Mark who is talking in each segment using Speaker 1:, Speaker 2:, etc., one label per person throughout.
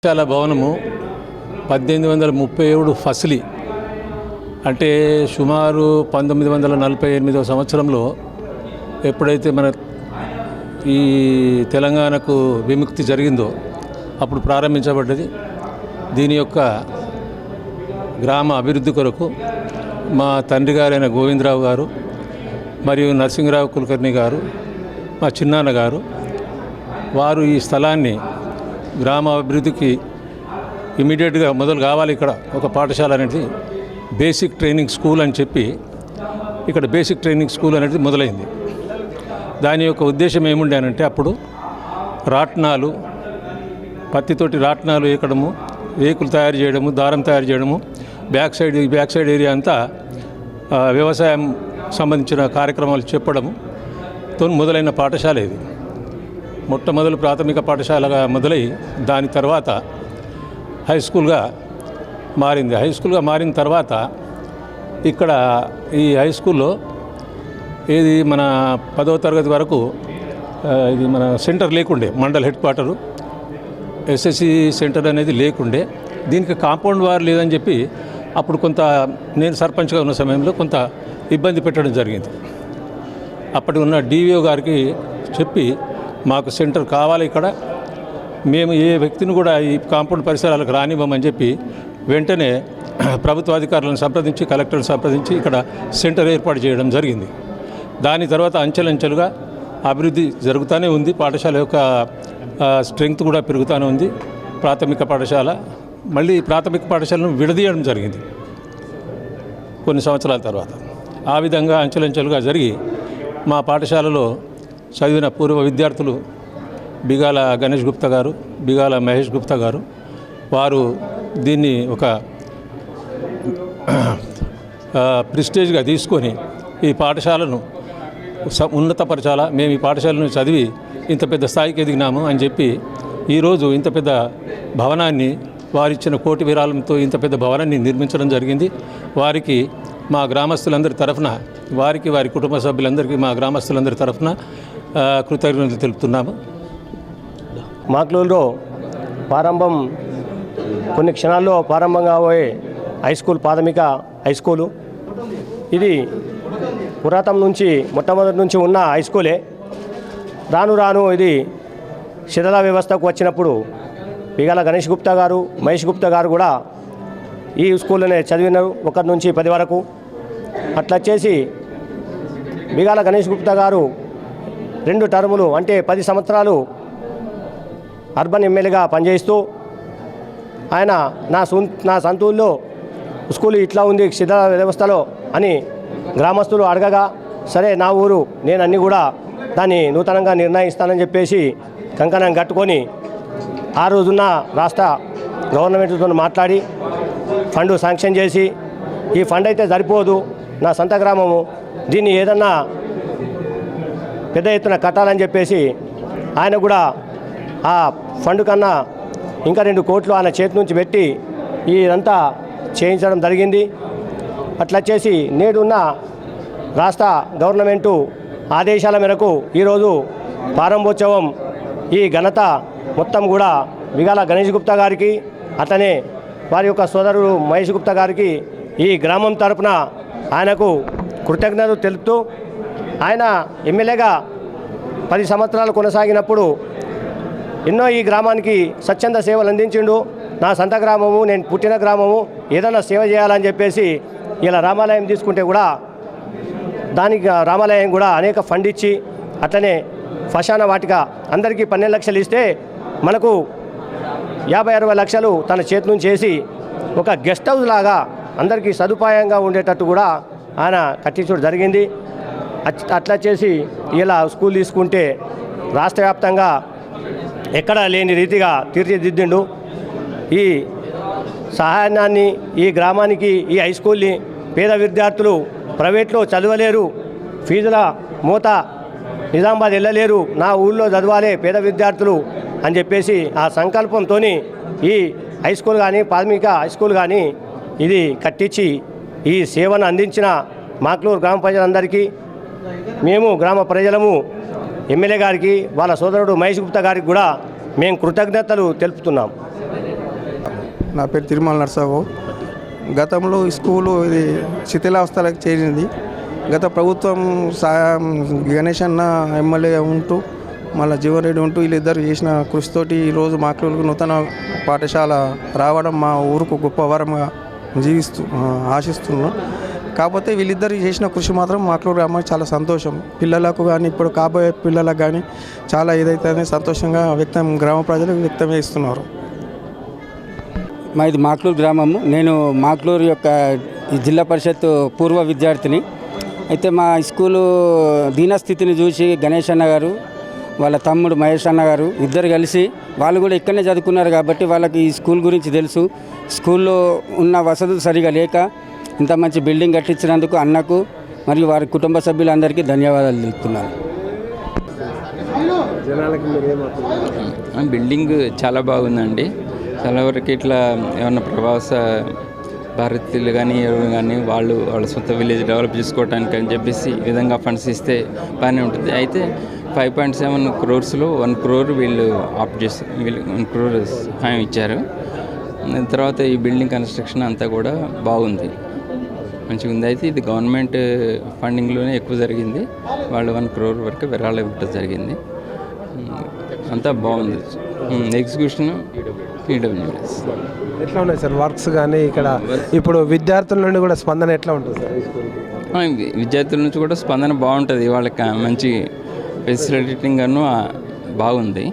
Speaker 1: పాఠశాల భవనము 1837 ఫసిలి అంటే సుమారు 1948వ సంవత్సరంలో ఎప్పుడైతే మన ఈ తెలంగాణకు విముక్తి జరిగిందో అప్పుడు ప్రారంభించబడ్డది. దీని యొక్క గ్రామ అభివృద్ధి కొరకు మా తండ్రి గారైన గోవిందరావు గారు మరియు నరసింహరావు కులకర్ణి గారు, మా చిన్నాన్న గారు, వారు ఈ స్థలాన్ని గ్రామ అభివృద్ధికి ఇమీడియట్గా మొదలు కావాలి. ఇక్కడ ఒక పాఠశాల అనేది బేసిక్ ట్రైనింగ్ స్కూల్ అని చెప్పి ఇక్కడ బేసిక్ ట్రైనింగ్ స్కూల్ అనేది మొదలైంది. దాని యొక్క ఉద్దేశం ఏముండేనంటే అప్పుడు రాట్నాలు, పత్తితోటి రాట్నాలు వేయడము, రేకులు తయారు చేయడము, దారం తయారు చేయడము, బ్యాక్ సైడ్ ఏరియా అంతా వ్యవసాయం సంబంధించిన కార్యక్రమాలు చెప్పడము తో మొదలైన పాఠశాల ఇది. మొట్టమొదలు ప్రాథమిక పాఠశాలగా మొదలై దాని తర్వాత హై స్కూల్గా మారింది. హై స్కూల్గా మారిన తర్వాత ఇక్కడ ఈ హై స్కూల్లో ఇది మన 10వ తరగతి వరకు ఇది మన సెంటర్ లేకుండే, mandal head quarter SSC centre అనేది లేకుండే. దీనికి కాంపౌండ్ వార్ లేదని చెప్పి అప్పుడు కొంత నేను సర్పంచ్గా ఉన్న సమయంలో కొంత ఇబ్బంది పెట్టడం జరిగింది. అప్పటి ఉన్న డివిఓ గారికి చెప్పి మాకు సెంటర్ కావాలి, ఇక్కడ మేము ఏ వ్యక్తిని కూడా ఈ కాంపౌండ్ పరిసరాలకు రానివ్వమని చెప్పి వెంటనే ప్రభుత్వ అధికారులను సంప్రదించి, కలెక్టర్ని సంప్రదించి ఇక్కడ సెంటర్ ఏర్పాటు చేయడం జరిగింది. దాని తర్వాత అంచెలంచెలుగా అభివృద్ధి జరుగుతూనే ఉంది. పాఠశాల యొక్క స్ట్రెంగ్త్ కూడా పెరుగుతూనే ఉంది. ప్రాథమిక పాఠశాల మళ్ళీ ప్రాథమిక పాఠశాలను విడదీయడం జరిగింది కొన్ని సంవత్సరాల తర్వాత. ఆ విధంగా అంచెలంచెలుగా జరిగి మా పాఠశాలలో చదివిన పూర్వ విద్యార్థులు బిగాల గణేష్ గుప్తా గారు, బిగాల మహేష్ గుప్తా గారు, వారు దీన్ని ఒక ప్రెస్టేజ్గా తీసుకొని ఈ పాఠశాలను ఉన్నతపరచాలా, మేము ఈ పాఠశాలను చదివి ఇంత పెద్ద స్థాయికి ఎదిగినాము అని చెప్పి ఈరోజు ఇంత పెద్ద భవనాన్ని, వారిచ్చిన కోటి విరాళంతో ఇంత పెద్ద భవనాన్ని నిర్మించడం జరిగింది. వారికి మా గ్రామస్తులందరి తరఫున, వారికి వారి కుటుంబ సభ్యులందరికీ మా గ్రామస్తులందరి తరఫున కృతజ్ఞతలు తెలుపుతున్నాము.
Speaker 2: మాక్లూరులో కొన్ని క్షణాల్లో ప్రారంభం కాబోయే హై స్కూల్, ప్రాథమిక హై స్కూలు ఇది పురాతనం నుంచి మొట్టమొదటి నుంచి ఉన్న హై స్కూలే. రాను రాను ఇది శిథిల వ్యవస్థకు వచ్చినప్పుడు బిగాల గణేష్ గుప్తా గారు, మహేష్ గుప్తా గారు కూడా ఈ స్కూల్లోనే చదివినారు 1 నుంచి 10 వరకు. అట్లా చేసి బిగాల గణేష్ గుప్తా గారు 2 టర్ములు అంటే 10 సంవత్సరాలు అర్బన్ ఎమ్మెల్యేగా పనిచేస్తూ ఆయన నా సొంతూరులో స్కూల్ ఇట్లా ఉంది శిథిల వ్యవస్థలో అని గ్రామస్తులు అడగగా, సరే నా ఊరు, నేను అన్నీ కూడా దాన్ని నూతనంగా నిర్ణయిస్తానని చెప్పేసి కంకణం కట్టుకొని ఆ రోజున్న రాష్ట్ర గవర్నమెంట్తో మాట్లాడి ఫండ్ శాంక్షన్ చేసి, ఈ ఫండ్ అయితే సరిపోదు, నా సొంత గ్రామము, దీన్ని ఏదన్నా పెద్ద ఎత్తున కట్టాలని చెప్పేసి ఆయన కూడా ఆ ఫండ్ కన్నా ఇంకా 2 కోట్లు ఆయన చేతి నుంచి పెట్టి ఇదంతా చేయించడం జరిగింది. అట్లా చేసి నేడున్న రాష్ట్ర గవర్నమెంటు ఆదేశాల మేరకు ఈరోజు ప్రారంభోత్సవం ఈ ఘనత మొత్తం కూడా బిగాల గణేష్ గుప్తా గారికి, అతనే వారి యొక్క సోదరుడు మహేష్ గుప్తా గారికి ఈ గ్రామం తరపున ఆయనకు కృతజ్ఞతలు తెలుపుతూ, ఆయన ఎమ్మెల్యేగా 10 సంవత్సరాలు కొనసాగినప్పుడు ఎన్నో ఈ గ్రామానికి స్వచ్ఛంద సేవలు అందించిండు. నా సొంత గ్రామము, నేను పుట్టిన గ్రామము, ఏదైనా సేవ చేయాలని చెప్పేసి ఇలా రామాలయం తీసుకుంటే కూడా దానికి రామాలయం కూడా అనేక ఫండ్ ఇచ్చి, అట్లనే శ్మశాన వాటిక అందరికీ 12 లక్షలు ఇస్తే మనకు 50-60 లక్షలు తన చేతి నుంచి చేసి ఒక గెస్ట్ హౌస్ లాగా అందరికీ సదుపాయంగా ఉండేటట్టు కూడా ఆయన కట్టించడం జరిగింది. అట్లా చేసి ఇలా స్కూల్ తీసుకుంటే రాష్ట్ర వ్యాప్తంగా ఎక్కడా లేని రీతిగా తీర్చిదిద్దిండు. ఈ సహాయాన్ని ఈ గ్రామానికి, ఈ హై స్కూల్ని పేద విద్యార్థులు ప్రైవేట్లో చదవలేరు, ఫీజుల మూత నిజామాబాద్ వెళ్ళలేరు, నా ఊళ్ళో చదవాలి పేద విద్యార్థులు అని చెప్పేసి ఆ సంకల్పంతో ఈ హై స్కూల్ కానీ, ప్రాథమిక హై స్కూల్ కానీ ఇది కట్టించి ఈ సేవను అందించిన మాక్లూరు గ్రామ ప్రజలందరికీ, మేము గ్రామ ప్రజలము ఎమ్మెల్యే గారికి, వాళ్ళ సోదరుడు మహేష్ గుప్తా గారికి కూడా మేము కృతజ్ఞతలు తెలుపుతున్నాం.
Speaker 3: నా పేరు తిరుమల నరసారావు. గతంలో ఈ స్కూలు ఇది శిథిలావస్థలకు చేరింది. గత ప్రభుత్వం గణేష్ అన్న ఎమ్మెల్యే ఉంటూ మళ్ళీ జీవన్ రెడ్డి ఉంటూ వీళ్ళిద్దరు చేసిన కృషితోటి ఈరోజు మాక్లూరుకు నూతన పాఠశాల రావడం మా ఊరుకు గొప్ప వరంగా ఆశిస్తున్నాం. కాకపోతే వీళ్ళిద్దరు చేసిన కృషి మాత్రం మాక్లూరు అమ్మాయి చాలా సంతోషం. పిల్లలకు కానీ ఇప్పుడు కాబోయే పిల్లలకు కానీ చాలా ఏదైతే సంతోషంగా గ్రామ ప్రజలు వ్యక్తం చేస్తున్నారు.
Speaker 4: మాది మాక్లూరు గ్రామము. నేను మాక్లూరు యొక్క జిల్లా పరిషత్ పూర్వ విద్యార్థిని. అయితే మా స్కూలు దీనస్థితిని చూసి గణేష్ అన్న గారు వాళ్ళ తమ్ముడు మహేష్ అన్న గారు ఇద్దరు కలిసి వాళ్ళు కూడా ఇక్కడనే చదువుకున్నారు కాబట్టి వాళ్ళకి ఈ స్కూల్ గురించి తెలుసు. స్కూల్లో ఉన్న వసతులు సరిగా లేక ఇంత మంచి బిల్డింగ్ కట్టించినందుకు అన్నకు మరియు వారి కుటుంబ సభ్యులందరికీ ధన్యవాదాలు తెలుపుతున్నాను.
Speaker 5: బిల్డింగ్ చాలా బాగుందండి. చాలా వరకు ఇట్లా ఏమన్నా ప్రవాస భారతీయులు కానీ ఎవరు కానీ వాళ్ళ సొంత విలేజ్ డెవలప్ చేసుకోవడానికి అని చెప్పేసి ఈ విధంగా ఫండ్స్ ఇస్తే బాగానే ఉంటుంది. అయితే 5.7 crores 1 crore వీళ్ళు ఆప్ట్ చేసి 1 crore సహాయం ఇచ్చారు. తర్వాత ఈ బిల్డింగ్ కన్స్ట్రక్షన్ అంతా కూడా బాగుంది, మంచిగా ఉంది. అయితే ఇది గవర్నమెంట్ ఫండింగ్లోనే ఎక్కువ జరిగింది. వాళ్ళు 1 crore వరకు విరాళం ఇవ్వడం జరిగింది. అంతా బాగుంది. Execution EWS.
Speaker 6: ఎట్లా ఉన్నాయి సార్ వర్క్స్ కానీ ఇక్కడ ఇప్పుడు విద్యార్థుల నుండి కూడా స్పందన ఎట్లా ఉంటుంది సార్?
Speaker 5: విద్యార్థుల నుంచి కూడా స్పందన బాగుంటుంది. వాళ్ళకి మంచి ఫెసిలిటేటింగ్ అను బాగుంది.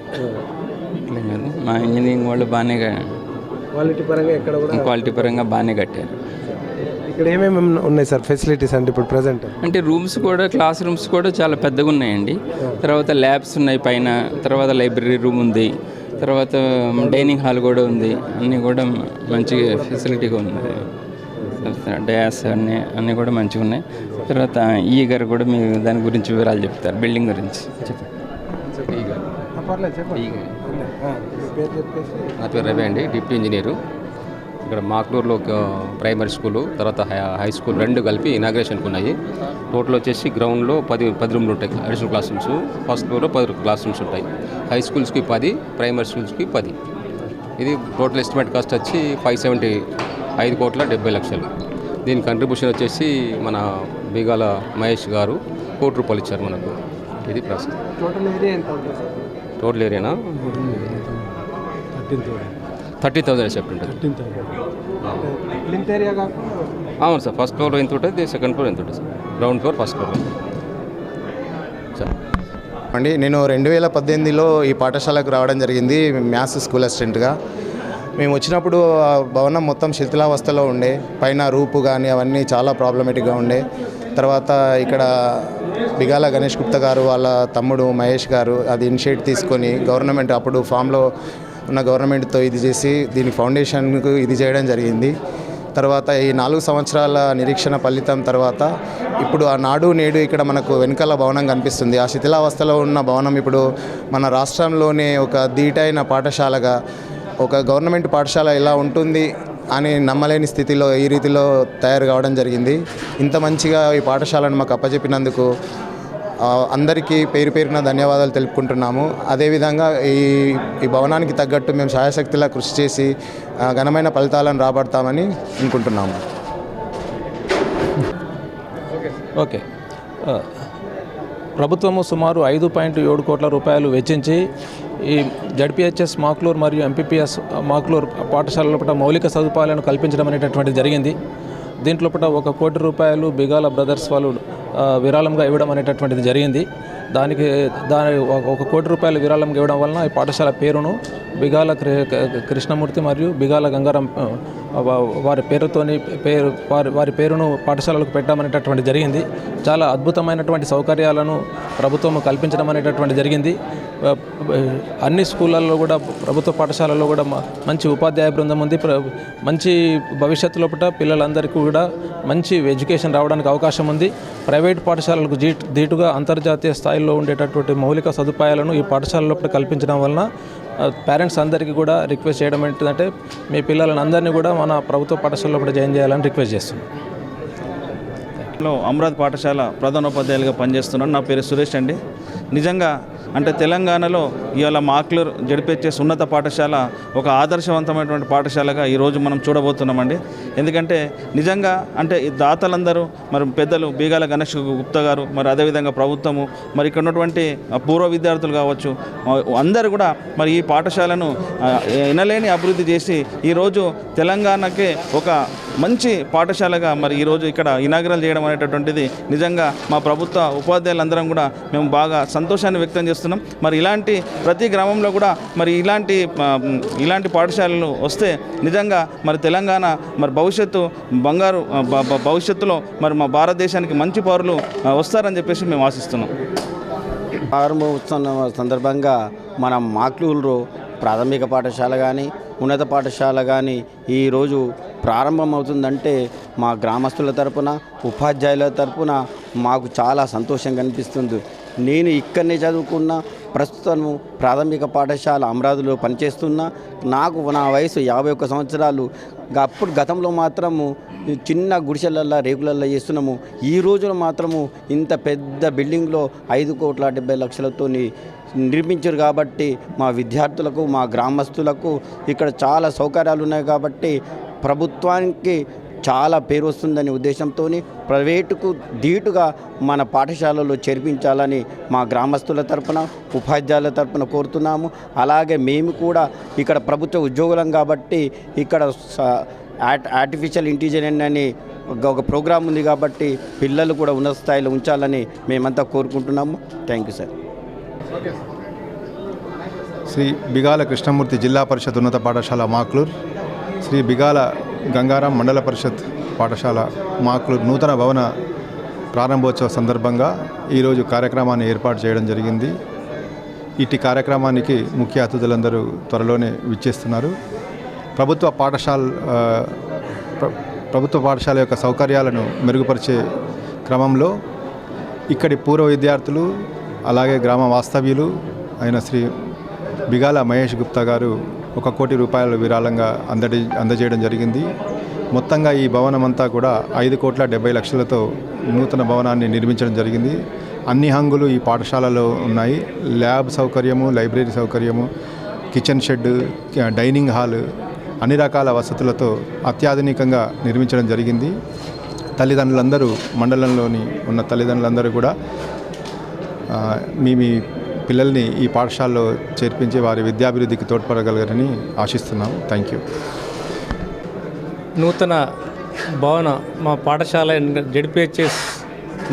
Speaker 5: మా ఇంజనీరింగ్ వాళ్ళు బాగానే క్వాలిటీ పరంగా బాగానే కట్టారు.
Speaker 6: ఇక్కడ ఏమేమి ఉన్నాయి సార్ ఫెసిలిటీస్ అంటే ఇప్పుడు ప్రజెంట్?
Speaker 5: అంటే రూమ్స్ కూడా క్లాస్ రూమ్స్ కూడా చాలా పెద్దగా ఉన్నాయండి. తర్వాత ల్యాబ్స్ ఉన్నాయి పైన, తర్వాత లైబ్రరీ రూమ్ ఉంది, తర్వాత డైనింగ్ హాల్ కూడా ఉంది. అన్నీ కూడా మంచి ఫెసిలిటీగా ఉంది. డయాస్ అన్నీ కూడా మంచిగా ఉన్నాయి. తర్వాత ఈ గారు కూడా మీరు దాని గురించి వివరాలు చెప్తారు, బిల్డింగ్ గురించి చెప్పండి.
Speaker 7: నా పేరు రవి అండి, డిప్యూటీ ఇంజనీరు. ఇక్కడ మాక్లూరులో ప్రైమరీ స్కూలు తర్వాత హై స్కూల్ రెండు కలిపి ఇనాగ్రేషన్కి ఉన్నాయి. టోటల్ వచ్చేసి గ్రౌండ్లో 10 రూమ్లు ఉంటాయి, అడిషనల్ క్లాస్ రూమ్స్. ఫస్ట్ ఫ్లోర్లో 10 క్లాస్ రూమ్స్ ఉంటాయి. హై స్కూల్స్కి 10, ప్రైమరీ స్కూల్స్కి 10. ఇది టోటల్ ఎస్టిమేట్ కాస్ట్ వచ్చి 5,70,70,000. దీని కంట్రిబ్యూషన్ వచ్చేసి మన బిగాల మహేష్ గారు ₹1,00,00,000 ఇచ్చారు మనకు. ఇది ప్రాసెస్. టోటల్ ఏరియానా 30,000 చెప్తుంటుంది. అవును సార్, ఫస్ట్ ఫ్లోర్ ఎంత ఉంటుంది, సెకండ్ ఫ్లోర్ ఎంత ఉంటుంది sir, ground floor first floor sir.
Speaker 8: అండి నేను 2018లో ఈ పాఠశాలకు రావడం జరిగింది మ్యాథ్స్ స్కూల్ అసిస్టెంట్గా. మేము వచ్చినప్పుడు ఆ భవనం మొత్తం శిథిలావస్థలో ఉండే, పైన రూపు కానీ అవన్నీ చాలా ప్రాబ్లమేటిక్గా ఉండే. తర్వాత ఇక్కడ బిగాల గణేష్ గుప్తా గారు వాళ్ళ తమ్ముడు మహేష్ గారు అది ఇనిషియేట్ తీసుకొని గవర్నమెంట్ అప్పుడు ఫామ్లో ఉన్న గవర్నమెంట్తో ఇది చేసి దీని ఫౌండేషన్కు ఇది చేయడం జరిగింది. తర్వాత ఈ 4 సంవత్సరాల నిరీక్షణ ఫలితం తర్వాత ఇప్పుడు ఆ నాడు నేడు ఇక్కడ మనకు వెనకాల భవనం కనిపిస్తుంది. ఆ శిథిలావస్థలో ఉన్న భవనం ఇప్పుడు మన రాష్ట్రంలోనే ఒక ధీటైన పాఠశాలగా, ఒక గవర్నమెంట్ పాఠశాల ఎలా ఉంటుంది అని నమ్మలేని స్థితిలో ఈ రీతిలో తయారు కావడం జరిగింది. ఇంత మంచిగా ఈ పాఠశాలను మాకు అప్పచెప్పినందుకు అందరికీ పేరు పేరున ధన్యవాదాలు తెలుపుకుంటున్నాము. అదేవిధంగా ఈ భవనానికి తగ్గట్టు మేము శాయశక్తిలా కృషి చేసి ఘనమైన ఫలితాలను రాబడతామని అనుకుంటున్నాము.
Speaker 9: ఓకే, ప్రభుత్వము సుమారు 5.7 కోట్ల రూపాయలు వెచ్చించి ఈ జడ్పీహెచ్ఎస్ మాక్లూరు మరియు ఎంపీపీఎస్ మాక్లూరు పాఠశాల లోపల మౌలిక సదుపాయాలను కల్పించడం అనేటటువంటిది జరిగింది. దీంట్లో 1 కోటి రూపాయలు బిగాల బ్రదర్స్ వాళ్ళు విరాళంగా ఇవ్వడం అనేటటువంటిది జరిగింది. దాని 1 కోటి రూపాయలు విరాళంగా ఇవ్వడం వలన ఈ పాఠశాల పేరును బిగాల కృష్ణమూర్తి మరియు బిగాల గంగారం వారి పేరుతోని వారి పేరును పాఠశాలలకు పెట్టామనేటటువంటి జరిగింది. చాలా అద్భుతమైనటువంటి సౌకర్యాలను ప్రభుత్వం కల్పించడం అనేటటువంటి జరిగింది. అన్ని స్కూళ్ళల్లో కూడా, ప్రభుత్వ పాఠశాలల్లో కూడా మంచి ఉపాధ్యాయ బృందం ఉంది. మంచి భవిష్యత్తు లోపల పిల్లలందరికీ కూడా మంచి ఎడ్యుకేషన్ రావడానికి అవకాశం ఉంది. ప్రైవేట్ పాఠశాలలకు ధీటుగా అంతర్జాతీయ స్థాయిలో ఉండేటటువంటి మౌలిక సదుపాయాలను ఈ పాఠశాల లోపల కల్పించడం వలన పేరెంట్స్ అందరికీ కూడా రిక్వెస్ట్ చేయడం ఏంటంటే మీ పిల్లలను అందరినీ కూడా మన ప్రభుత్వ పాఠశాలలో కూడా జాయిన్ చేయాలని రిక్వెస్ట్ చేస్తున్నాం.
Speaker 10: అమరావతి పాఠశాల ప్రధానోపాధ్యాయులుగా పనిచేస్తున్నాను. నా పేరు సురేష్ అండి. నిజంగా
Speaker 9: అంటే తెలంగాణలో ఇవాళ మాక్లూర్ జడ్పీహెచ్ఎస్ ఉన్నత పాఠశాల ఒక ఆదర్శవంతమైనటువంటి పాఠశాలగా ఈరోజు మనం చూడబోతున్నామండి. ఎందుకంటే నిజంగా అంటే ఈ దాతలందరూ మరి పెద్దలు బీగాల గణేష్ గుప్తా గారు, మరి అదేవిధంగా ప్రభుత్వము, మరి ఇక్కడ ఉన్నటువంటి పూర్వ విద్యార్థులు కావచ్చు, అందరూ కూడా మరి ఈ పాఠశాలను ఎనలేని అభివృద్ధి చేసి ఈరోజు తెలంగాణకే ఒక మంచి పాఠశాలగా మరి ఈరోజు ఇక్కడ ఇనాగ్రల్ చేయడం అనేటటువంటిది నిజంగా మా ప్రభుత్వ ఉపాధ్యాయులందరం కూడా మేము బాగా సంతోషాన్ని వ్యక్తం చేస్తున్నాం. మరి ఇలాంటి ప్రతి గ్రామంలో కూడా మరి ఇలాంటి పాఠశాలలు వస్తే నిజంగా మరి తెలంగాణ మరి భవిష్యత్తులో మరి మా భారతదేశానికి మంచి పౌరులు వస్తారని చెప్పేసి మేము ఆశిస్తున్నాం.
Speaker 4: ప్రారంభోత్సవం సందర్భంగా మనం మాక్లూరు ప్రాథమిక పాఠశాల కానీ ఉన్నత పాఠశాల కానీ ఈరోజు ప్రారంభమవుతుందంటే మా గ్రామస్తుల తరపున, ఉపాధ్యాయుల తరపున మాకు చాలా సంతోషంగా అనిపిస్తుంది. నేను ఇక్కడనే చదువుకున్న, ప్రస్తుతం ప్రాథమిక పాఠశాల అమరావతిలో పనిచేస్తున్నా. నాకు నా వయసు 51 సంవత్సరాలు. అప్పుడు గతంలో మాత్రము చిన్న గుడిసెలల్లో రేకులల్లో చేస్తున్నాము. ఈ రోజులో మాత్రము ఇంత పెద్ద బిల్డింగ్లో 5,70,00,000తో నిర్మించారు. కాబట్టి మా విద్యార్థులకు, మా గ్రామస్తులకు ఇక్కడ చాలా సౌకర్యాలు ఉన్నాయి. కాబట్టి ప్రభుత్వానికి చాలా పేరు వస్తుందనే ఉద్దేశంతో ప్రైవేటుకు ధీటుగా మన పాఠశాలలో చేర్పించాలని మా గ్రామస్తుల తరపున, ఉపాధ్యాయుల తరపున కోరుతున్నాము. అలాగే మేము కూడా ఇక్కడ ప్రభుత్వ ఉద్యోగులం కాబట్టి ఇక్కడ ఆర్టిఫిషియల్ ఇంటెలిజెన్స్ అని ఒక ప్రోగ్రాం ఉంది కాబట్టి పిల్లలు కూడా ఉన్నత స్థాయిలో ఉంచాలని మేమంతా కోరుకుంటున్నాము. Thank you sir.
Speaker 10: Shri Bigala Krishnamurthy Zilla Parishad ఉన్నత పాఠశాల మాక్లూర్, శ్రీ బిగాల గంగారాం మండల పరిషత్ పాఠశాల మాక్లూర్ నూతన భవన ప్రారంభోత్సవ సందర్భంగా ఈరోజు కార్యక్రమాన్ని ఏర్పాటు చేయడం జరిగింది. ఇటు కార్యక్రమానికి ముఖ్య అతిథులందరూ త్వరలోనే విచ్చేస్తున్నారు. ప్రభుత్వ పాఠశాల యొక్క సౌకర్యాలను మెరుగుపరిచే క్రమంలో ఇక్కడి పూర్వ విద్యార్థులు, అలాగే గ్రామ వాస్తవ్యులు అయిన శ్రీ బిగాల మహేష్ గుప్తా గారు 1 కోటి రూపాయల విరాళంగా అందజేయడం జరిగింది. మొత్తంగా ఈ భవనం అంతా కూడా 5,70,00,000తో నూతన భవనాన్ని నిర్మించడం జరిగింది. అన్ని హంగులు ఈ పాఠశాలలో ఉన్నాయి. ల్యాబ్ సౌకర్యము, లైబ్రరీ సౌకర్యము, కిచెన్ షెడ్, డైనింగ్ హాల్, అన్ని రకాల వసతులతో అత్యాధునికంగా నిర్మించడం జరిగింది. తల్లిదండ్రులందరూ, మండలంలోని ఉన్న తల్లిదండ్రులందరూ కూడా మీ పిల్లల్ని ఈ పాఠశాలలో చేర్పించి వారి విద్యాభివృద్ధికి తోడ్పడగలరని ఆశిస్తున్నాం. Thank you.
Speaker 11: నూతన భవన మా పాఠశాల ZPHS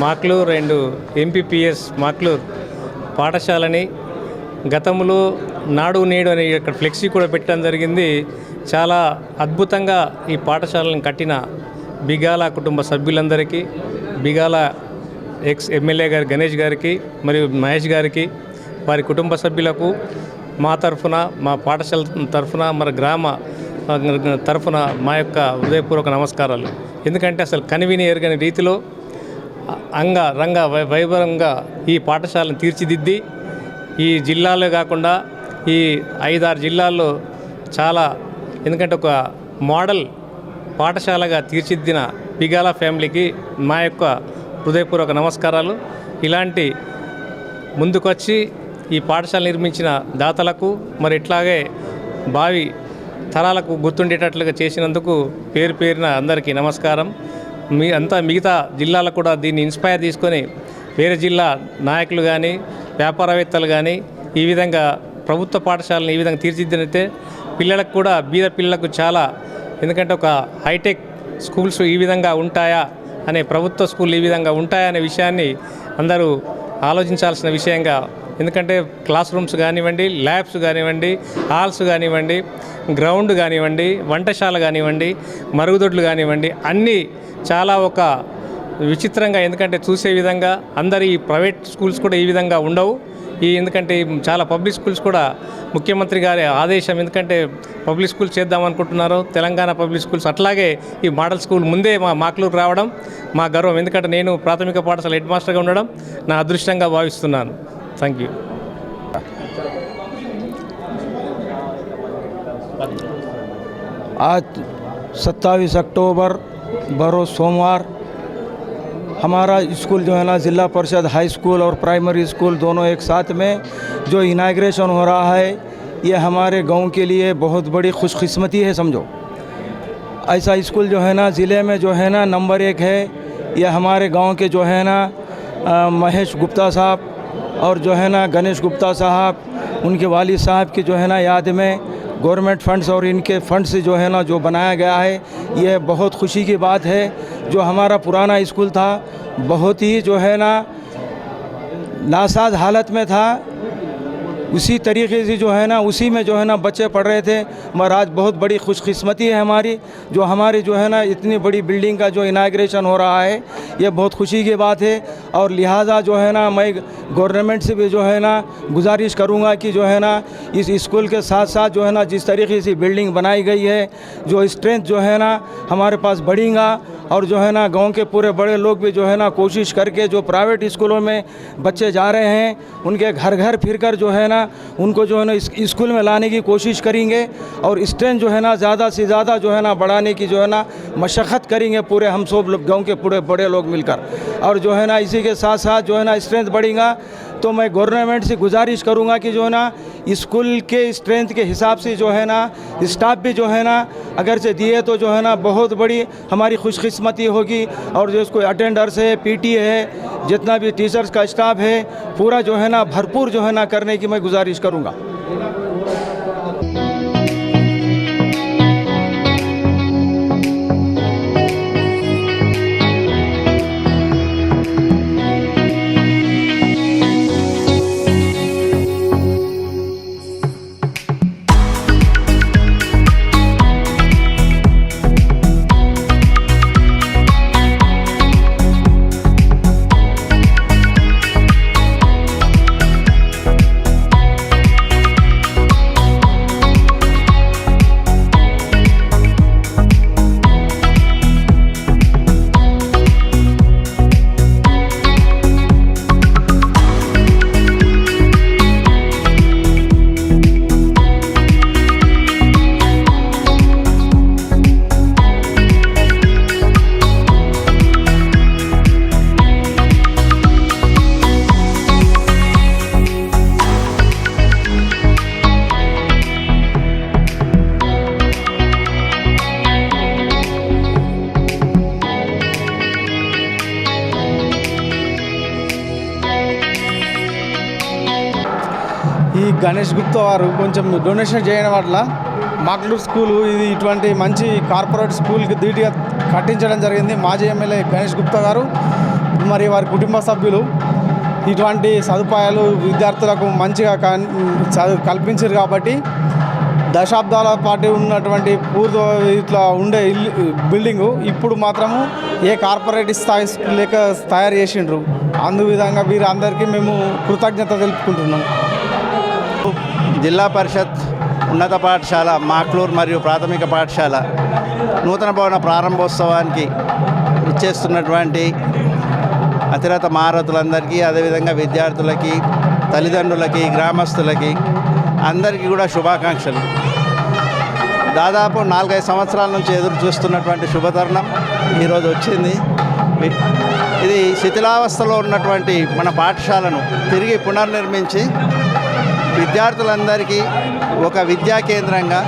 Speaker 11: Makloor and MPPS Makloor పాఠశాలని గతంలో నాడు నేడు అనే ఇక్కడ ఫ్లెక్సీ కూడా పెట్టడం జరిగింది. చాలా అద్భుతంగా ఈ పాఠశాలను కట్టిన బిగాల కుటుంబ సభ్యులందరికీ, బిగాల ఎమ్మెల్యే గారి గణేష్ గారికి మరియు మహేష్ గారికి, వారి కుటుంబ సభ్యులకు మా తరఫున, మా పాఠశాల తరఫున, మరి గ్రామ తరఫున మా యొక్క హృదయపూర్వక నమస్కారాలు. ఎందుకంటే అసలు కనివిని ఎరగని రీతిలో రంగ వైభవంగా ఈ పాఠశాలను తీర్చిదిద్ది ఈ జిల్లాలో కాకుండా ఈ 5-6 జిల్లాల్లో చాలా, ఎందుకంటే ఒక మోడల్ పాఠశాలగా తీర్చిదిద్దిన బిగాల ఫ్యామిలీకి మా యొక్క హృదయపూర్వక నమస్కారాలు. ఇలాంటి ముందుకొచ్చి ఈ పాఠశాల నిర్మించిన దాతలకు, మరి ఇట్లాగే భావి తరాలకు గుర్తుండేటట్లుగా చేసినందుకు పేరున అందరికీ నమస్కారం. మిగతా జిల్లాలకు కూడా దీన్ని ఇన్స్పైర్ తీసుకొని వేరే జిల్లా నాయకులు కానీ, వ్యాపారవేత్తలు కానీ ఈ విధంగా ప్రభుత్వ పాఠశాలను ఈ విధంగా తీర్చిదిద్దినైతే పిల్లలకు కూడా, బీద పిల్లలకు చాలా, ఎందుకంటే ఒక హైటెక్ స్కూల్స్ ఈ విధంగా ఉంటాయా అనే, ప్రభుత్వ స్కూల్ ఈ విధంగా ఉంటాయా అనే విషయాన్ని అందరూ ఆలోచించాల్సిన విషయంగా. ఎందుకంటే క్లాస్ రూమ్స్ కానివ్వండి, ల్యాబ్స్ కానివ్వండి, హాల్స్ కానివ్వండి, గ్రౌండ్ కానివ్వండి, వంటశాల కానివ్వండి, మరుగుదొడ్లు కానివ్వండి, అన్నీ చాలా ఒక విచిత్రంగా, ఎందుకంటే చూసే విధంగా అందరి ఈ ప్రైవేట్ స్కూల్స్ కూడా ఈ విధంగా ఉండవు. ఎందుకంటే చాలా పబ్లిక్ స్కూల్స్ కూడా ముఖ్యమంత్రి గారి ఆదేశం, ఎందుకంటే పబ్లిక్ స్కూల్ చేద్దామనుకుంటున్నారు తెలంగాణ పబ్లిక్ స్కూల్స్. అట్లాగే ఈ మోడల్ స్కూల్ ముందే మా మాక్లూరు రావడం మా గర్వం. ఎందుకంటే నేను ప్రాథమిక పాఠశాల హెడ్ మాస్టర్గా ఉండడం నా అదృష్టంగా భావిస్తున్నాను. Thank you.
Speaker 12: आज 27 अक्टूबर बरोज़ सोमवार हमारा स्कूल जो है ना ज़िला परिषद हाई स्कूल और प्राइमरी स्कूल दोनों एक साथ में जो इनाग्रेशन हो रहा है, ये हमारे गांव के लिए बहुत बड़ी खुशकिस्मती है समझो। ऐसा स्कूल जो है ना ज़िले में जो है ना नंबर 1 है। ये हमारे गांव के जो है ना महेश गुप्ता साहब और जो है ना गणेश गुप्ता साहब, उनके वालिद साहब की जो है ना याद में गवर्नमेंट फंड्स और इनके फंड से जो है ना जो बनाया गया है, यह बहुत खुशी की बात है। जो हमारा पुराना स्कूल था बहुत ही जो है ना नासाज हालत में था, उसी तरीके से जो है ना उसी में जो है ना बच्चे पढ़ रहे थे। मगर आज बहुत बड़ी खुशकिस्मती है हमारी, जो हमारी जो है ना इतनी बड़ी बिल्डिंग का जो इनाग्रेशन हो रहा है, ये बहुत खुशी की बात है। और लिहाजा जो है ना मैं गवर्नमेंट से भी जो है ना गुजारिश करूँगा कि जो है ना इस स्कूल के साथ साथ जो है ना जिस तरीके से बिल्डिंग बनाई गई है, जो स्ट्रेंथ जो है ना हमारे पास बढ़ेगा। और जो है ना गांव के पूरे बड़े लोग भी जो है ना कोशिश करके जो प्राइवेट स्कूलों में बच्चे जा रहे हैं, उनके घर घर फिरकर जो है ना उनको जो है ना इस स्कूल में लाने की कोशिश करेंगे। और स्ट्रेंथ जो है ना ज़्यादा से ज़्यादा जो है ना बढ़ाने की जो है ना मशक्क़त करेंगे पूरे हम सब लोग गाँव के पूरे बड़े लोग मिलकर। और जो है ना इसी के साथ साथ जो है ना स्ट्रेंथ बढ़ेगा तो मैं गवर्नमेंट से गुजारिश करूंगा कि जो है ना स्कूल के स्ट्रेंथ के हिसाब से जो है ना स्टाफ भी जो है ना अगर से दिए तो जो है ना बहुत बड़ी हमारी खुशकिस्मती होगी। और जो इसको अटेंडर्स है, पीटी है, जितना भी टीचर्स का स्टाफ है, पूरा जो है ना भरपूर जो है ना करने की मैं गुजारिश करूंगा।
Speaker 13: ఈ గణేష్ గుప్తా వారు కొంచెం డొనేషన్ చేయడం వల్ల మాక్లూర్ స్కూలు ఇది ఇటువంటి మంచి కార్పొరేట్ స్కూల్కి ధీటుగా కట్టించడం జరిగింది. మాజీ ఎమ్మెల్యే గణేష్ గుప్తా గారు మరి వారి కుటుంబ సభ్యులు ఇటువంటి సదుపాయాలు విద్యార్థులకు మంచిగా కల్పించారు. కాబట్టి దశాబ్దాల పాటు ఉన్నటువంటి పూర్వ ఇట్లా ఉండే బిల్డింగు ఇప్పుడు మాత్రము ఏ కార్పొరేట్ స్థాయి లేక తయారు చేసిండ్రు. అందు విధంగా వీరందరికీ మేము కృతజ్ఞత తెలుపుకుంటున్నాం.
Speaker 14: జిల్లా పరిషత్ ఉన్నత పాఠశాల మాక్లూర్ మరియు ప్రాథమిక పాఠశాల నూతన భవన ప్రారంభోత్సవానికి ఇచ్చేస్తున్నటువంటి అతిరత మహారథులందరికీ, అదేవిధంగా విద్యార్థులకి, తల్లిదండ్రులకి, గ్రామస్తులకి అందరికీ కూడా శుభాకాంక్షలు. దాదాపు 4-5 సంవత్సరాల నుంచి ఎదురు చూస్తున్నటువంటి శుభతరుణం ఈరోజు వచ్చింది. ఇది శిథిలావస్థలో ఉన్నటువంటి మన పాఠశాలను తిరిగి పునర్నిర్మించి విద్యార్థులందరికీ ఒక విద్యా కేంద్రంగా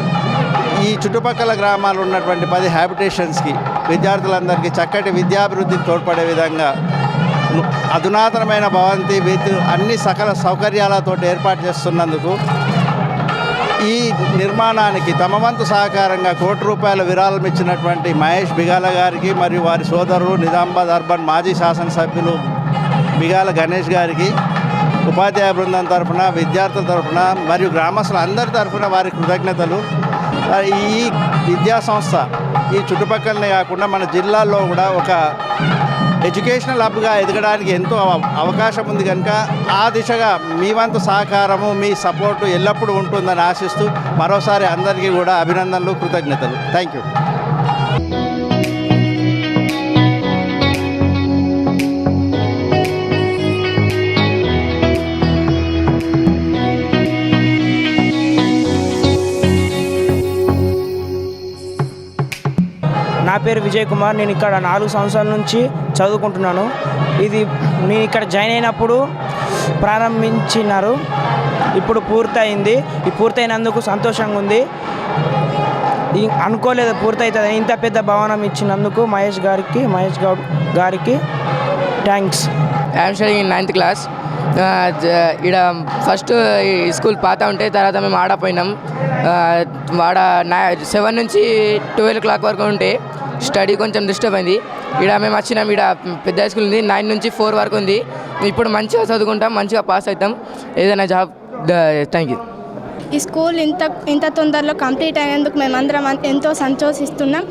Speaker 14: ఈ చుట్టుపక్కల గ్రామాలు ఉన్నటువంటి 10 హ్యాబిటేషన్స్కి విద్యార్థులందరికీ చక్కటి విద్యాభివృద్ధికి తోడ్పడే విధంగా అధునాతనమైన భవంతి అన్ని సకల సౌకర్యాలతో ఏర్పాటు చేస్తున్నందుకు ఈ నిర్మాణానికి తమ వంతు సహకారంగా ₹1 విరాళం ఇచ్చినటువంటి మహేష్ బిగాల గారికి మరియు వారి సోదరులు నిజామాబాద్ అర్బన్ మాజీ శాసనసభ్యులు బిగాల గణేష్ గారికి ఉపాధ్యాయ బృందం తరఫున, విద్యార్థుల తరఫున మరియు గ్రామస్తుల అందరి తరఫున వారి కృతజ్ఞతలు. ఈ విద్యా సంస్థ ఈ చుట్టుపక్కలనే కాకుండా మన జిల్లాలో కూడా ఒక ఎడ్యుకేషనల్ హబ్గా ఎదగడానికి ఎంతో అవకాశం ఉంది కనుక ఆ దిశగా మీ వంతు సహకారము, మీ సపోర్టు ఎల్లప్పుడూ ఉంటుందని ఆశిస్తూ మరోసారి అందరికీ కూడా అభినందనలు, కృతజ్ఞతలు. Thank you.
Speaker 15: నా నా పేరు విజయ్ కుమార్. నేను ఇక్కడ 4 సంవత్సరాల నుంచి చదువుకుంటున్నాను. ఇది నేను ఇక్కడ జాయిన్ అయినప్పుడు ప్రారంభించినారు, ఇప్పుడు పూర్తయింది. ఈ పూర్తయినందుకు సంతోషంగా ఉంది. అనుకోలేదు పూర్తవుతుంది. ఇంత పెద్ద భవనం ఇచ్చినందుకు మహేష్ గౌడ్ గారికి thanks.
Speaker 16: I'm studying in 9th class. ఇక్కడ ఫస్ట్ ఈ స్కూల్ పాత ఉంటే తర్వాత మేము ఆడపోయినాం. వాడ 7 నుంచి 12 o'clock వరకు ఉంటే స్టడీ కొంచెం డిస్టర్బ్ అయింది. ఇక్కడ మేము వచ్చినాం. ఇక్కడ పెద్ద స్కూల్ ఉంది, 9 నుంచి 4 వరకు ఉంది. ఇప్పుడు మంచిగా చదువుకుంటాం, మంచిగా పాస్ అవుతాం, ఏదైనా జాబ్. Thank you.
Speaker 17: ఈ స్కూల్ ఇంత తొందరలో కంప్లీట్ అయినందుకు మేమందరం ఎంతో సంతోషిస్తున్నాం.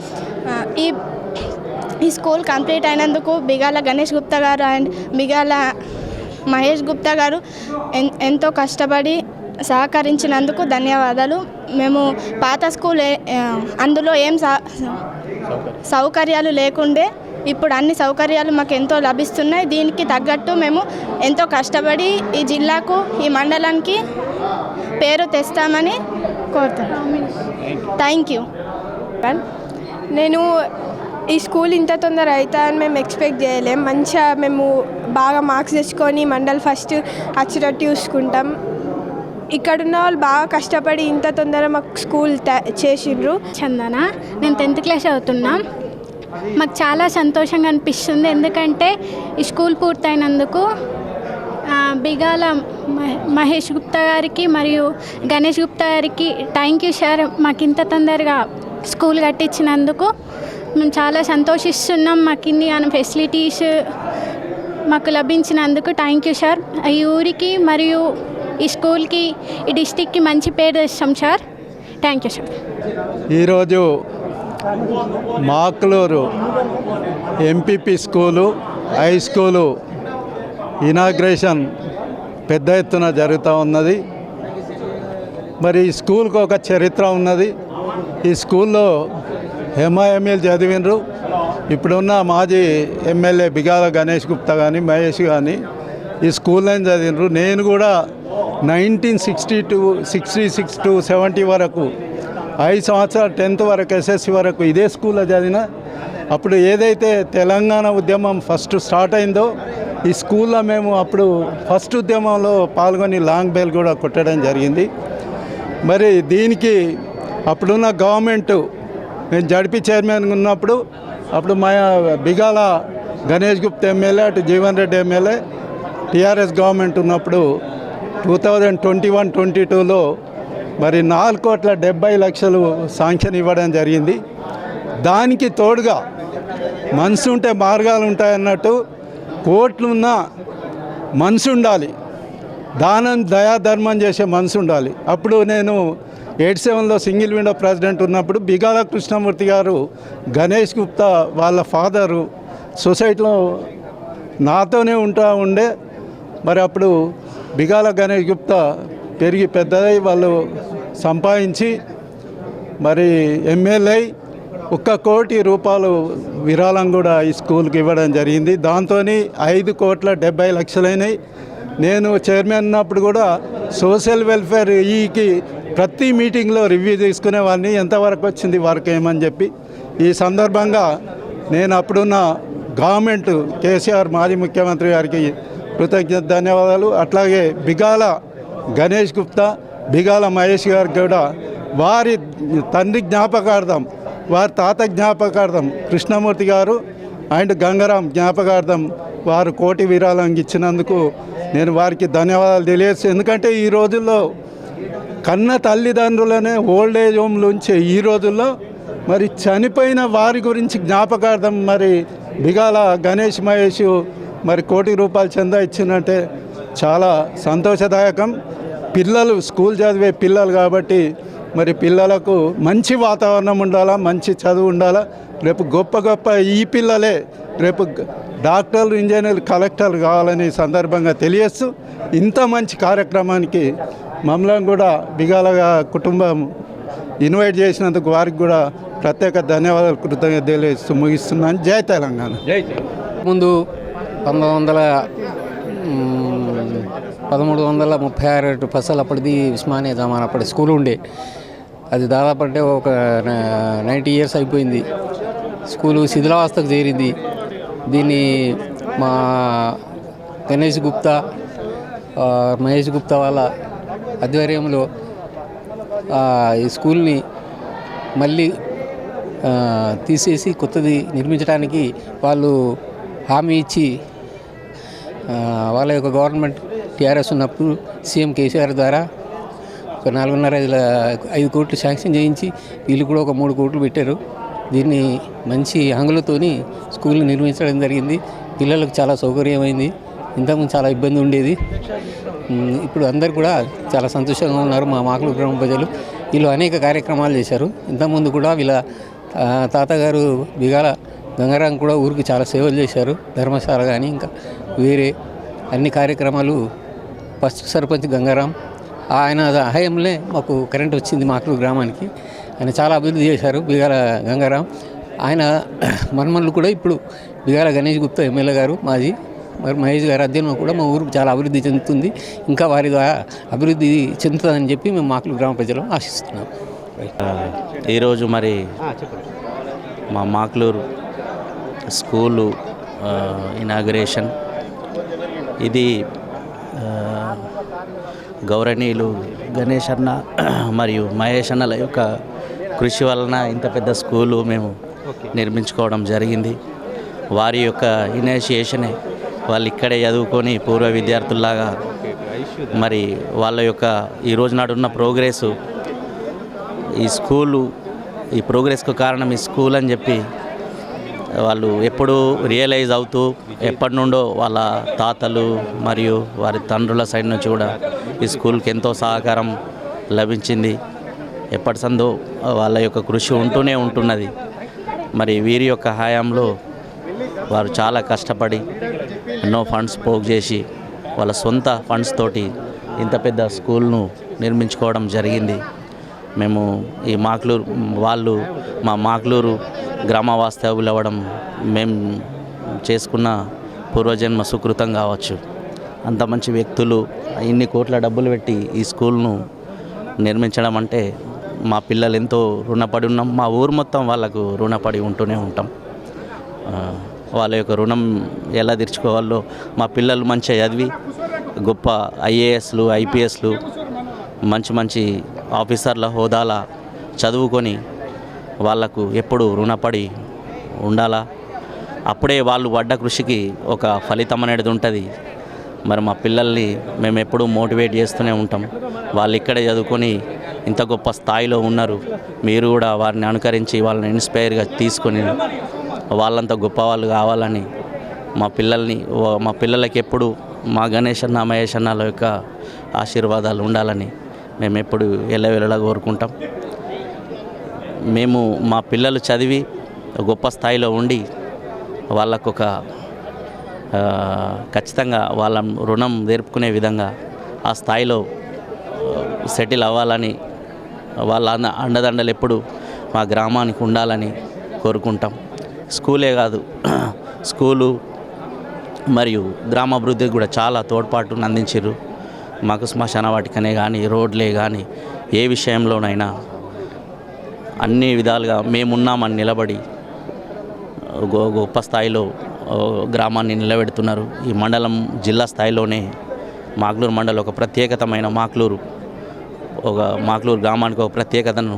Speaker 17: ఈ స్కూల్ కంప్లీట్ అయినందుకు బిగాల గణేష్ గుప్తా గారు అండ్ బిగాల మహేష్ గుప్తా గారు ఎంతో కష్టపడి సహకరించినందుకు ధన్యవాదాలు. మేము పాత స్కూల్ అందులో ఏం సౌకర్యాలు లేకుండే, ఇప్పుడు అన్ని సౌకర్యాలు మాకు ఎంతో లభిస్తున్నాయి. దీనికి తగ్గట్టు మేము ఎంతో కష్టపడి ఈ జిల్లాకు, ఈ మండలానికి పేరు తెస్తామని కోరుతున్నాను. Thank you.
Speaker 18: నేను ఈ స్కూల్ ఇంత తొందర అవుతుందని మేము ఎక్స్పెక్ట్ చేయలేం. మంచిగా మేము బాగా మార్క్స్ తెచ్చుకొని మండల్ ఫస్ట్ వచ్చేటట్టు చూసుకుంటాం. ఇక్కడున్న వాళ్ళు బాగా కష్టపడి ఇంత తొందర మాకు స్కూల్ చేసిండ్రు.
Speaker 19: చందన, నేను 10th క్లాస్ చదువుతున్నా. మాకు చాలా సంతోషంగా అనిపిస్తుంది, ఎందుకంటే ఈ స్కూల్ పూర్తయినందుకు బిగాల మహేష్ గుప్తా గారికి మరియు గణేష్ గుప్తా గారికి థ్యాంక్ యూ సార్. మాకు ఇంత తొందరగా స్కూల్ కట్టించినందుకు మేము చాలా సంతోషిస్తున్నాం. మాకు ఇన్ని ఫెసిలిటీస్ మాకు లభించినందుకు థ్యాంక్ యూ సార్. ఈ ఊరికి మరియు ఈ స్కూల్కి, ఈ డిస్టిక్కి మంచి పేరు తెస్తాం సార్. Thank you sir.
Speaker 20: ఈరోజు Makloor MPP school, high school inauguration పెద్ద ఎత్తున జరుగుతూ ఉన్నది. మరి ఈ స్కూల్కి ఒక చరిత్ర ఉన్నది. ఈ స్కూల్లో ఎంఐఎంఏలు చదివినరు. ఇప్పుడున్న మాజీ ఎమ్మెల్యే బిగాల గణేష్ గుప్తా కానీ, మహేష్ కానీ ఈ స్కూల్లో చదివినరు. నేను కూడా 1962, 66 to 70 వరకు 5 సంవత్సరాలు 10th వరకు ఎస్ఎస్సి వరకు ఇదే స్కూల్లో చదివిన. అప్పుడు ఏదైతే తెలంగాణ ఉద్యమం ఫస్ట్ స్టార్ట్ అయిందో ఈ స్కూల్లో మేము అప్పుడు ఫస్ట్ ఉద్యమంలో పాల్గొని లాంగ్ బెల్ కూడా కొట్టడం జరిగింది. మరి దీనికి అప్పుడున్న గవర్నమెంటు, నేను జడ్పీ చైర్మన్ ఉన్నప్పుడు అప్పుడు మా బిగాల గణేష్ గుప్తా ఎమ్మెల్యే, అటు Jeevan Reddy MLA, TRS government ఉన్నప్పుడు 2021-22లో మరి 4,70,00,000 శాంక్షన్ ఇవ్వడం జరిగింది. దానికి తోడుగా మనసు ఉంటే మార్గాలు ఉంటాయన్నట్టు కోట్లున్న మనసు ఉండాలి, దానం దయాధర్మం చేసే మనసు ఉండాలి. అప్పుడు నేను 87లో సింగిల్ విండో ప్రెసిడెంట్ ఉన్నప్పుడు బిగాల కృష్ణమూర్తి గారు, గణేష్ గుప్తా వాళ్ళ ఫాదరు సొసైటీలో నాతోనే ఉండే. మరి అప్పుడు బిగాల గణేష్ గుప్తా పెరిగి పెద్దదై వాళ్ళు సంపాదించి మరి ఎమ్మెల్యే 1 కోటి రూపాయలు విరాళం కూడా ఈ స్కూల్కి ఇవ్వడం జరిగింది. దాంతో 5,70,00,000 అయినాయి. నేను చైర్మన్ ఉన్నప్పుడు కూడా సోషల్ వెల్ఫేర్ ఈకి ప్రతి మీటింగ్లో రివ్యూ తీసుకునేవాడిని, ఎంతవరకు వచ్చింది వర్క్ ఏమని చెప్పి. ఈ సందర్భంగా నేను అప్పుడున్న గవర్నమెంట్ కేసీఆర్ మాజీ ముఖ్యమంత్రి గారికి కృతజ్ఞత ధన్యవాదాలు. అట్లాగే బిగాల గణేష్ గుప్తా, బిగాల మహేష్ గారికి కూడా వారి తండ్రి జ్ఞాపకార్థం, వారి తాత జ్ఞాపకార్థం కృష్ణమూర్తి గారు అండ్ గంగారాం జ్ఞాపకార్థం వారు 1 కోటి విరాళం ఇచ్చినందుకు నేను వారికి ధన్యవాదాలు తెలియజేస్తాను. ఎందుకంటే ఈ రోజుల్లో కన్న తల్లిదండ్రులనే ఓల్డ్ ఏజ్ హోమ్లు ఉంచే ఈ రోజుల్లో మరి చనిపోయిన వారి గురించి జ్ఞాపకార్థం మరి బిగాల గణేష్ మహేష్ మరి 1 కోటి రూపాయలు చందా ఇచ్చినట్టే చాలా సంతోషదాయకం. పిల్లలు స్కూల్ చదివే పిల్లలు కాబట్టి మరి పిల్లలకు మంచి వాతావరణం ఉండాలా, మంచి చదువు ఉండాలా. రేపు గొప్ప గొప్ప ఈ పిల్లలే రేపు డాక్టర్లు, ఇంజనీర్లు, కలెక్టర్లు కావాలని సందర్భంగా తెలియస్తూ ఇంత మంచి కార్యక్రమానికి మమ్మల్ని కూడా బిగాల కుటుంబం ఇన్వైట్ చేసినందుకు వారికి కూడా ప్రత్యేక ధన్యవాదాలు కృతజ్ఞత తెలియజేస్తూ ముగిస్తున్నాను. జై తెలంగాణ.
Speaker 7: ముందు 1336 ఫసల్ అప్పటిది ఉస్మానియా జమాన్ అప్పటి స్కూల్ ఉండే. అది దాదాపు అంటే ఒక 90 years అయిపోయింది.
Speaker 21: స్కూలు శిథిలావస్థకు చేరింది. దీన్ని మా గణేష్ గుప్తా మహేష్ గుప్తా వాళ్ళ ఆధ్వర్యంలో ఈ స్కూల్ని మళ్ళీ తీసేసి కొత్తది నిర్మించడానికి వాళ్ళు హామీ ఇచ్చి వాళ్ళ యొక్క గవర్నమెంట్ టీఆర్ఎస్ ఉన్నప్పుడు సీఎం కేసీఆర్ ద్వారా ఒక 4.5 కోట్లు శాంక్షన్ చేయించి వీళ్ళు కూడా ఒక 3 కోట్లు పెట్టారు. దీన్ని మంచి హంగులతోని స్కూల్ని నిర్మించడం జరిగింది. పిల్లలకు చాలా సౌకర్యమైంది. ఇంతకుముందు చాలా ఇబ్బంది ఉండేది. ఇప్పుడు అందరు కూడా చాలా సంతోషంగా ఉన్నారు. మా మాకులూరు గ్రామ ప్రజలు వీళ్ళు అనేక కార్యక్రమాలు చేశారు. ఇంతకుముందు కూడా వీళ్ళ తాతగారు బిగాల గంగారాం కూడా ఊరికి చాలా సేవలు చేశారు. ధర్మశాల కానీ ఇంకా వేరే అన్ని కార్యక్రమాలు ఫస్ట్ సర్పంచ్ గంగారాం ఆయన హయాంలో మాకు కరెంట్ వచ్చింది మాకులూరు గ్రామానికి. ఆయన చాలా అభివృద్ధి చేశారు బిగాల గంగారాం. ఆయన మన్మన్లు కూడా ఇప్పుడు బిగాల గణేష్ గుప్తా ఎమ్మెల్యే గారు మాజీ మరి మహేష్ గారి అధ్యయనం కూడా మా ఊరికి చాలా అభివృద్ధి చెందుతుంది. ఇంకా వారి ద్వారా అభివృద్ధి చెందుతుందని చెప్పి మేము మాకులూరు గ్రామ ప్రజలు ఆశిస్తున్నాం.
Speaker 22: ఈరోజు మరి మా మాకులూరు స్కూలు ఇనాగరేషన్ ఇది గౌరవనీయులు గణేష్ అన్న మరియు మహేష్ అన్నల యొక్క కృషి వలన ఇంత పెద్ద స్కూలు మేము నిర్మించుకోవడం జరిగింది. వారి యొక్క ఇనిషియేషనే వాళ్ళు ఇక్కడే చదువుకొని పూర్వ విద్యార్థుల్లాగా మరి వాళ్ళ యొక్క ఈ రోజు నాడున్న ప్రోగ్రెస్ ఈ స్కూలు ఈ ప్రోగ్రెస్కు కారణం ఈ స్కూల్ అని చెప్పి వాళ్ళు ఎప్పుడూ రియలైజ్ అవుతూ ఎప్పటి నుండో వాళ్ళ తాతలు మరియు వారి తండ్రుల సైడ్ నుంచి కూడా ఈ స్కూల్కి ఎంతో సహకారం లభించింది. ఎప్పటి సందో వాళ్ళ యొక్క కృషి ఉంటూనే ఉంటున్నది. మరి వీరి యొక్క హయాంలో వారు చాలా కష్టపడి ఎన్నో ఫండ్స్ పోగు చేసి వాళ్ళ సొంత ఫండ్స్ తోటి ఇంత పెద్ద స్కూల్ను నిర్మించుకోవడం జరిగింది. మేము ఈ మాకులూరు వాళ్ళు మా మాకులూరు గ్రామ వాస్తవ్యులు అవ్వడం మేము చేసుకున్న పూర్వజన్మ సుకృతం కావచ్చు. అంత మంచి వ్యక్తులు ఇన్ని కోట్ల డబ్బులు పెట్టి ఈ స్కూల్ను నిర్మించడం అంటే మా పిల్లలు ఎంతో రుణపడి ఉన్నాం. మా ఊరు మొత్తం వాళ్ళకు రుణపడి ఉంటూనే ఉంటాం. వాళ్ళ యొక్క రుణం ఎలా తీర్చుకోవాలో మా పిల్లలు మంచిగా చదివి గొప్ప ఐఏఎస్లు ఐపీఎస్లు మంచి మంచి ఆఫీసర్ల హోదాల చదువుకొని వాళ్లకు ఎప్పుడు రుణపడి ఉండాలా. అప్పుడే వాళ్ళు పడ్డ కృషికి ఒక ఫలితం అనేది ఉంటుంది. మరి మా పిల్లల్ని మేము ఎప్పుడూ మోటివేట్ చేస్తూనే ఉంటాం. వాళ్ళు ఇక్కడే చదువుకొని ఇంత గొప్ప స్థాయిలో ఉన్నారు. మీరు కూడా వారిని అనుకరించి వాళ్ళని ఇన్స్పైర్గా తీసుకొని వాళ్ళంతా గొప్ప వాళ్ళు కావాలని మా పిల్లలకి ఎప్పుడు మా గణేష్ అన్న మహేష్ అన్నల యొక్క ఆశీర్వాదాలు ఉండాలని మేము ఎప్పుడు ఎల్లవేళలా కోరుకుంటాం. మేము మా పిల్లలు చదివి గొప్ప స్థాయిలో ఉండి వాళ్ళకొక ఖచ్చితంగా వాళ్ళ రుణం తీర్పుకునే విధంగా ఆ స్థాయిలో సెటిల్ అవ్వాలని వాళ్ళ అండదండలు ఎప్పుడు మా గ్రామానికి ఉండాలని కోరుకుంటాం. స్కూలే కాదు, స్కూలు మరియు గ్రామాభివృద్ధికి కూడా చాలా తోడ్పాటును అందించారు. మాకు శ్మశాన వాటికనే కానీ రోడ్లే కానీ ఏ విషయంలోనైనా అన్ని విధాలుగా మేమున్నామని నిలబడి గొప్ప స్థాయిలో గ్రామాన్ని నిలబెడుతున్నారు. ఈ మండలం జిల్లా స్థాయిలోనే మాకులూరు మండలం ఒక ప్రత్యేకతమైన మాకులూరు గ్రామానికి ఒక ప్రత్యేకతను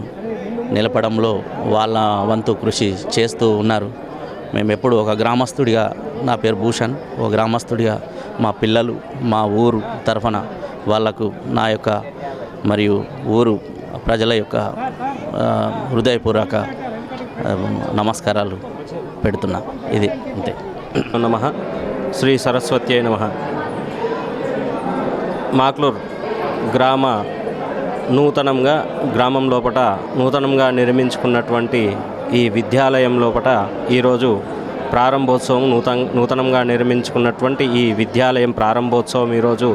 Speaker 22: నిలపడంలో వాళ్ళ వంతు కృషి చేస్తూ ఉన్నారు. మేము ఎప్పుడు ఒక గ్రామస్తుడిగా, నా పేరు భూషణ్, ఒక గ్రామస్తుడిగా మా పిల్లలు మా ఊరు తరఫున వాళ్లకు నా యొక్క మరియు ఊరు ప్రజల యొక్క హృదయపూర్వక నమస్కారాలు పెడుతున్నా. ఇది అంతే.
Speaker 23: నమః. శ్రీ సరస్వత్యై నమః. మాకులూరు గ్రామం లోపట నూతనంగా నిర్మించుకున్నటువంటి ఈ విద్యాలయం లోపట ఈరోజు ప్రారంభోత్సవం నూతనంగా నిర్మించుకున్నటువంటి ఈ విద్యాలయం ప్రారంభోత్సవం ఈరోజు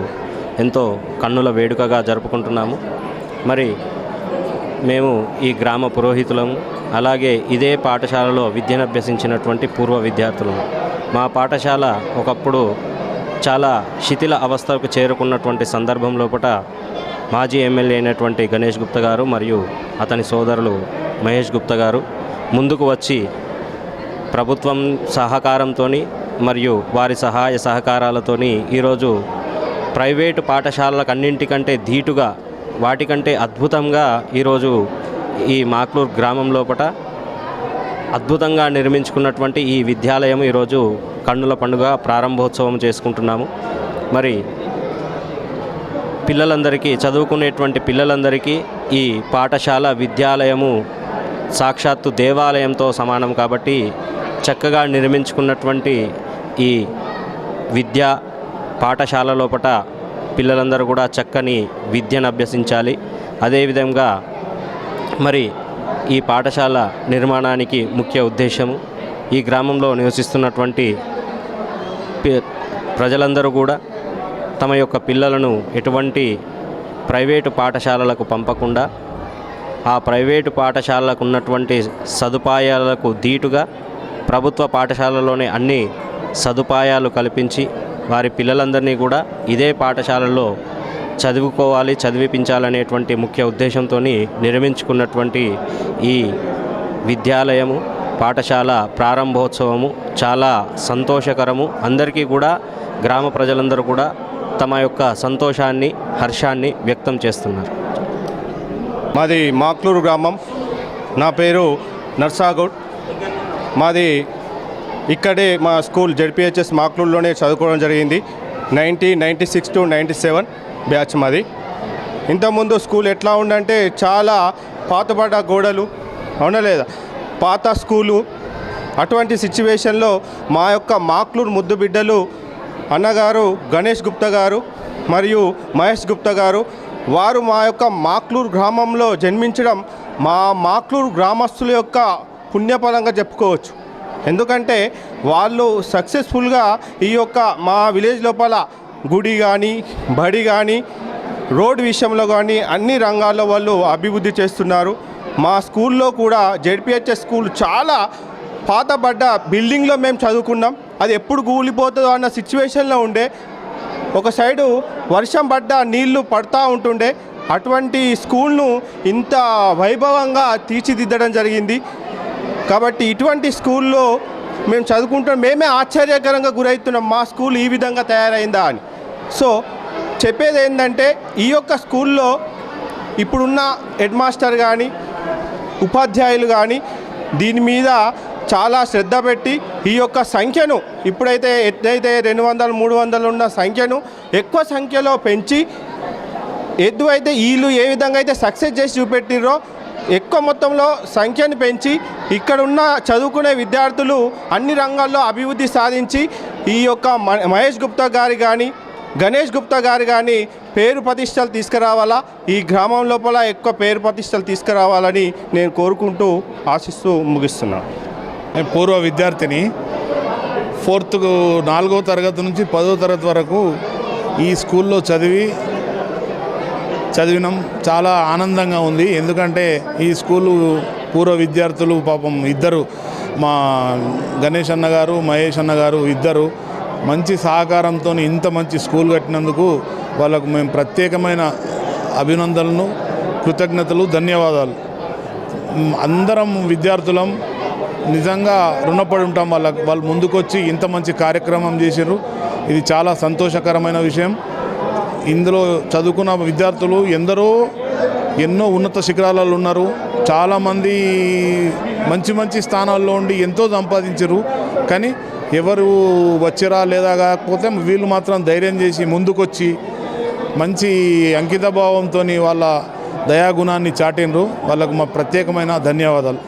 Speaker 23: ఎంతో కన్నుల వేడుకగా జరుపుకుంటున్నాము. మరి మేము ఈ గ్రామ పురోహితులము, అలాగే ఇదే పాఠశాలలో విద్యను అభ్యసించినటువంటి పూర్వ విద్యార్థులు. మా పాఠశాల ఒకప్పుడు చాలా శిథిల అవస్థకు చేరుకున్నటువంటి సందర్భం లోపట మాజీ ఎమ్మెల్యే అయినటువంటి గణేష్ గుప్తా గారు మరియు అతని సోదరులు మహేష్ గుప్తా గారు ముందుకు వచ్చి ప్రభుత్వం సహకారంతో మరియు వారి సహాయ సహకారాలతోని ఈరోజు ప్రైవేటు పాఠశాలలకు అన్నింటికంటే ధీటుగా వాటికంటే అద్భుతంగా ఈరోజు ఈ మాక్లూర్ గ్రామం లోపల అద్భుతంగా నిర్మించుకున్నటువంటి ఈ విద్యాలయం ఈరోజు కన్నుల పండుగ ప్రారంభోత్సవం చేసుకుంటున్నాము. మరి పిల్లలందరికీ చదువుకునేటువంటి పిల్లలందరికీ ఈ పాఠశాల విద్యాలయము సాక్షాత్తు దేవాలయంతో సమానం కాబట్టి చక్కగా నిర్మించుకున్నటువంటి ఈ విద్యా పాఠశాల లోపల పిల్లలందరూ కూడా చక్కని విద్యను అభ్యసించాలి. అదేవిధంగా మరి ఈ పాఠశాల నిర్మాణానికి ముఖ్య ఉద్దేశము ఈ గ్రామంలో నివసిస్తున్నటువంటి ప్రజలందరూ కూడా తమ యొక్క పిల్లలను ఎటువంటి ప్రైవేటు పాఠశాలలకు పంపకుండా ఆ ప్రైవేటు పాఠశాలలకు ఉన్నటువంటి సదుపాయాలకు ధీటుగా ప్రభుత్వ పాఠశాలలోనే అన్ని సదుపాయాలు కల్పించి వారి పిల్లలందరినీ కూడా ఇదే పాఠశాలలో చదువుకోవాలి, చదివించాలనేటువంటి ముఖ్య ఉద్దేశంతో నిర్మించుకున్నటువంటి ఈ విద్యాలయము పాఠశాల ప్రారంభోత్సవము చాలా సంతోషకరము. అందరికీ కూడా గ్రామ ప్రజలందరూ కూడా తమ యొక్క సంతోషాన్ని, హర్షాన్ని వ్యక్తం చేస్తున్నారు.
Speaker 1: మాది మాక్లూరు గ్రామం. నా పేరు నర్సాగౌడ్. మాది ఇక్కడే మా స్కూల్ జెడ్పిహెచ్ఎస్ మాక్లూరులోనే చదువుకోవడం జరిగింది. 1996 to 97 బ్యాచ్ మాది. ఇంతకుముందు స్కూల్ ఎట్లా ఉందంటే చాలా పాతపడ్డ గోడలు, అవునా లేదా, పాత స్కూలు. అటువంటి సిచ్యువేషన్లో మా యొక్క మాక్లూరు ముద్దు బిడ్డలు అన్నగారు గణేష్ గుప్తా గారు మరియు మహేష్ గుప్తా గారు వారు మా యొక్క మాక్లూరు గ్రామంలో జన్మించడం మా మాక్లూరు గ్రామస్తుల యొక్క పుణ్యఫలంగా చెప్పుకోవచ్చు. ఎందుకంటే వాళ్ళు సక్సెస్ఫుల్గా ఈ యొక్క మా విలేజ్ లోపల గుడి కానీ, బడి కానీ, రోడ్ విషయంలో కానీ అన్ని రంగాల్లో వాళ్ళు అభివృద్ధి చేస్తున్నారు. మా స్కూల్లో కూడా జెడ్పిహెచ్ఎస్ స్కూల్ చాలా పాతబడ్డ బిల్డింగ్లో మేము చదువుకున్నాం. అది ఎప్పుడు కూలిపోతుందో అన్న సిచ్యువేషన్లో ఉండే. ఒక సైడు వర్షం పడ్డ నీళ్లు పడతా ఉంటుండే. అటువంటి స్కూల్ను ఇంత వైభవంగా తీర్చిదిద్దడం జరిగింది. కాబట్టి ఇటువంటి స్కూల్లో మేము చదువుకుంటాం, మేమే ఆశ్చర్యకరంగా గురవుతున్నాం మా స్కూల్ ఈ విధంగా తయారైందా అని. సో చెప్పేది ఏంటంటే ఈ యొక్క స్కూల్లో ఇప్పుడున్న హెడ్ మాస్టర్ కానీ ఉపాధ్యాయులు కానీ దీని మీద చాలా శ్రద్ధ పెట్టి ఈ యొక్క సంఖ్యను ఇప్పుడైతే ఎట్లయితే 200, 300 ఉన్న సంఖ్యను ఎక్కువ సంఖ్యలో పెంచి అయితే వీళ్ళు ఏ విధంగా అయితే సక్సెస్ చేసి చూపెట్టిర్రో ఎక్కువ మొత్తంలో సంఖ్యను పెంచి ఇక్కడున్న చదువుకునే విద్యార్థులు అన్ని రంగాల్లో అభివృద్ధి సాధించి ఈ యొక్క మహేష్ గుప్తా గారి కానీ గణేష్ గుప్తా గారు కానీ పేరు ప్రతిష్టలు తీసుకురావాలా, ఈ గ్రామం లోపల ఎక్కువ పేరు ప్రతిష్టలు తీసుకురావాలని నేను కోరుకుంటూ ఆశిస్తూ ముగిస్తున్నాను.
Speaker 2: నేను పూర్వ విద్యార్థిని. 4వ తరగతి నుంచి 10వ తరగతి వరకు ఈ స్కూల్లో చదివినాం. చాలా ఆనందంగా ఉంది. ఎందుకంటే ఈ స్కూలు పూర్వ విద్యార్థులు పాపం ఇద్దరు, మా గణేష్ అన్న గారు, మహేష్ అన్న గారు ఇద్దరు మంచి సహకారంతో ఇంత మంచి స్కూల్ కట్టినందుకు వాళ్ళకు మేము ప్రత్యేకమైన అభినందనలు, కృతజ్ఞతలు, ధన్యవాదాలు. అందరం విద్యార్థులం నిజంగా రుణపడి ఉంటాం వాళ్ళకు. వాళ్ళు ముందుకొచ్చి ఇంత మంచి కార్యక్రమం చేశారు. ఇది చాలా సంతోషకరమైన విషయం. ఇందులో చదువుకున్న విద్యార్థులు ఎన్నో ఉన్నత శిఖరాలలో ఉన్నారు. చాలామంది మంచి మంచి స్థానాల్లో ఉండి ఎంతో సంపాదించారు. కానీ ఎవరు వచ్చిరా లేదా కాకపోతే వీళ్ళు మాత్రం ధైర్యం చేసి ముందుకొచ్చి మంచి అంకిత భావంతో వాళ్ళ దయాగుణాన్ని చాటిండ్రు. వాళ్ళకు మా ప్రత్యేకమైన ధన్యవాదాలు.